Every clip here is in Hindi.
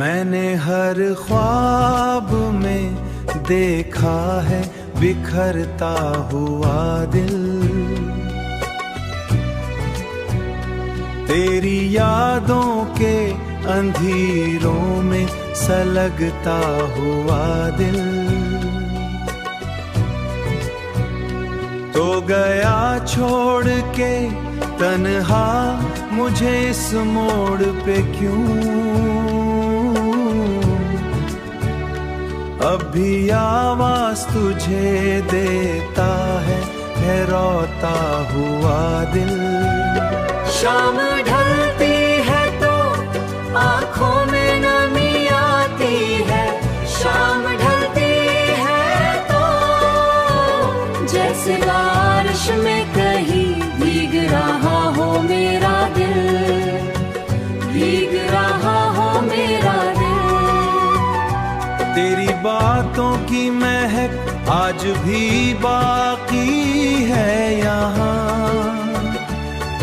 मैंने हर ख्वाब में देखा है बिखरता हुआ दिल, तेरी यादों के अंधेरों में सलगता हुआ दिल। तो गया छोड़ के तन्हा मुझे इस मोड़ पे क्यों, अब भी आवाज तुझे देता है रोता हुआ दिल। शाम ढलती है तो आँखों में नमी आती है, शाम ढलती है तो जैसे बारिश में कहीं भीग रहा हो मेरा दिल, भीग रहा हो मेरा दिल। तेरी बातों की महक आज भी बाकी है यहाँ,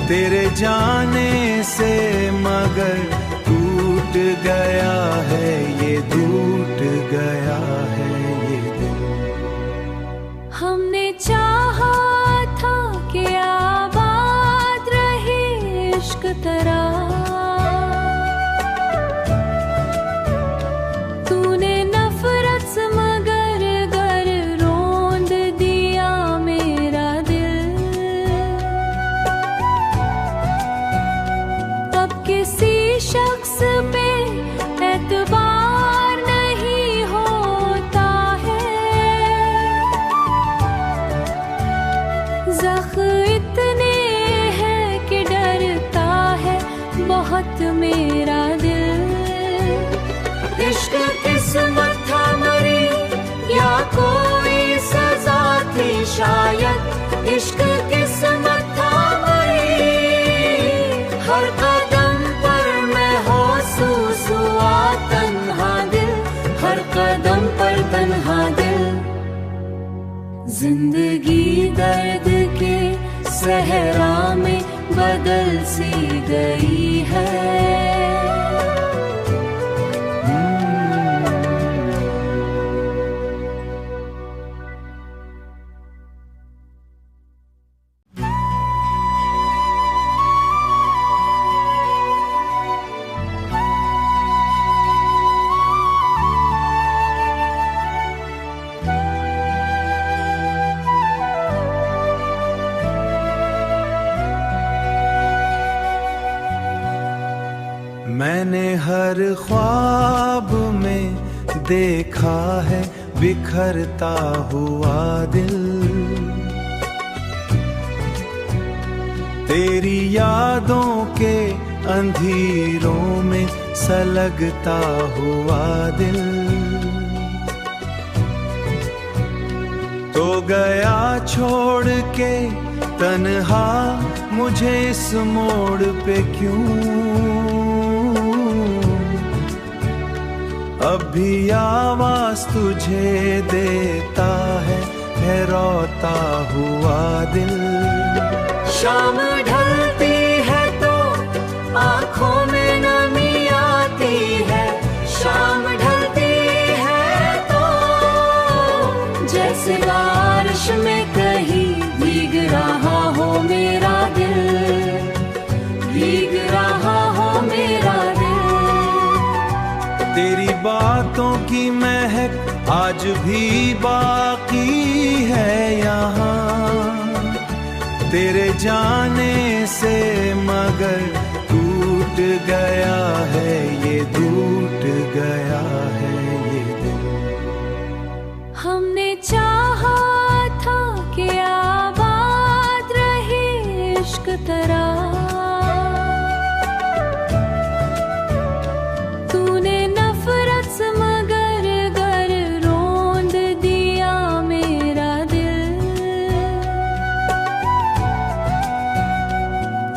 तेरे जाने से मगर टूट गया है ये, टूट गया है ये दिल। हमने चाहा था कि आबाद रहे इश्क तेरा, तूने नफरत से मगर गर रोंद दिया मेरा दिल। अब किसी शख्स पे एतबार नहीं होता है, ज़ख्म इतने हैं कि डरता है बहुत मेरा दिल। इश्क किस्मत था मरी या कोई सजा थी शायद, इश्क किस्मत था मरी, हर कदम पर मैं महसूस हुआ तन्हा दिल, हर कदम पर तन्हा दिल। जिंदगी दर्द के सहरा में बदल सी गई है। मैंने हर ख्वाब में देखा है बिखरता हुआ दिल, तेरी यादों के अंधेरों में सलगता हुआ दिल। तो गया छोड़ के तन्हा मुझे इस मोड़ पे क्यों, अब भी आवाज तुझे देता है रोता हुआ दिल। शाम ढलती है तो आँखों में नमी आती है, शाम ढलती है तो जैसे बारिश में कहीं भीग रहा हो मेरा दिल, भीग रहा हो मेरा दिल। तेरी बातों की महक आज भी बाकी है यहाँ, तेरे जाने से मगर टूट गया है ये, टूट गया है ये दिल। हमने चाहा था कि आबाद रहे इश्क तेरा, तूने नफरत से मगर गर रोंद दिया मेरा दिल।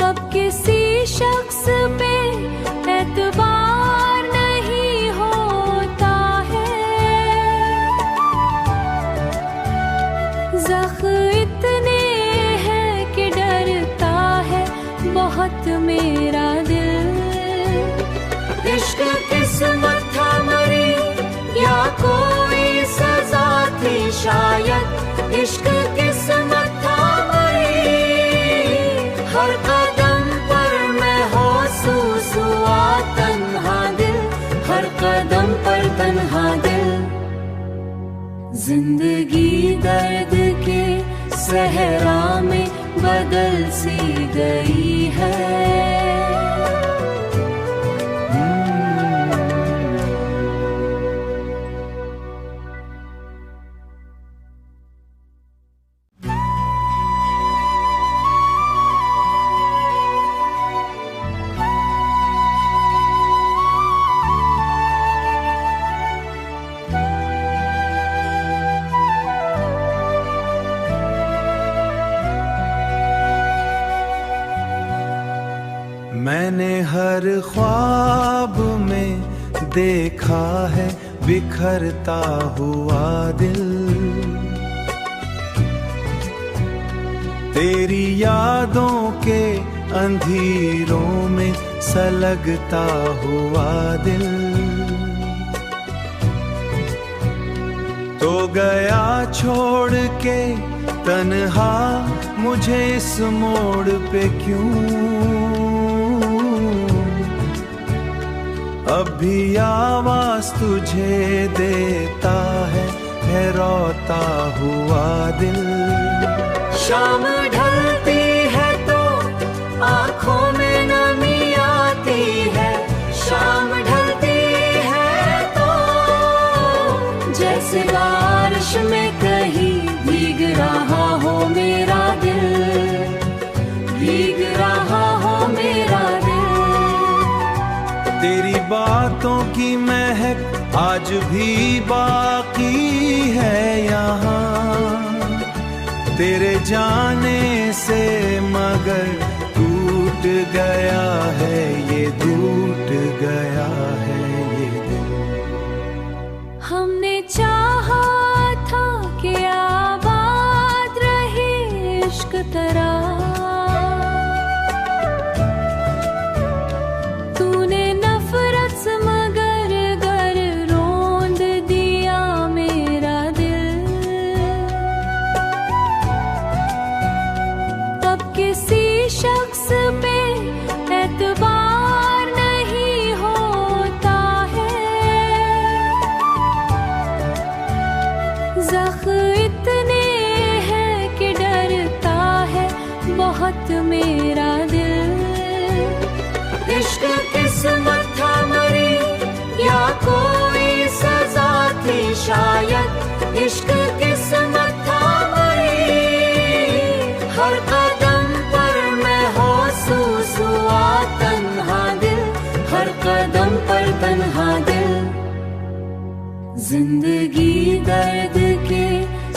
अब किसी शख्स पे एतबार नहीं होता है, ज़ख्म इतने हैं कि डरता है बहुत मेरा दिल। इश्क किस्मत था शायद इश्क किस्मत था मरी। हर कदम पर मैं महसूस हुआ तन्हा दिल, हर कदम पर तन्हा दिल। जिंदगी दर्द के सहरा में बदल सी गई है। मैंने हर ख्वाब में देखा है बिखरता हुआ दिल, तेरी यादों के अंधेरों में सलगता हुआ दिल। तो गया छोड़ के तन्हा मुझे इस मोड़ पे क्यों, अब भी आवाज तुझे देता है रोता हुआ दिल। शाम ढलती है तो आँखों में नमी आती है, शाम ढलती है तो जैसे बारिश में कहीं भीग रहा हो मेरा दिल, भीग रहा हो मेरा दिल। तेरी बातों की महक आज भी बाकी है यहाँ, तेरे जाने से मगर टूट गया है ये, टूट गया है ये दिल। हमने चाहा था कि आबाद रहे इश्क तेरा, तूने नफरत से मगर गर रोंद दिया मेरा दिल। तब किसी शख्स पे एतबार नहीं होता है, ज़ख्म इतने हैं कि डरता है बहुत मेरा दिल। इश्क किस्मत था मरी या कोई सजा थी शायद, इश्क किस्मत था मरी। हर कदम पर मैं महसूस हुआ तन्हा दिल, हर कदम पर तन्हा दिल। जिंदगी दर्द के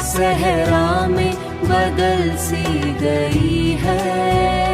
सहरा में बदल सी गई है।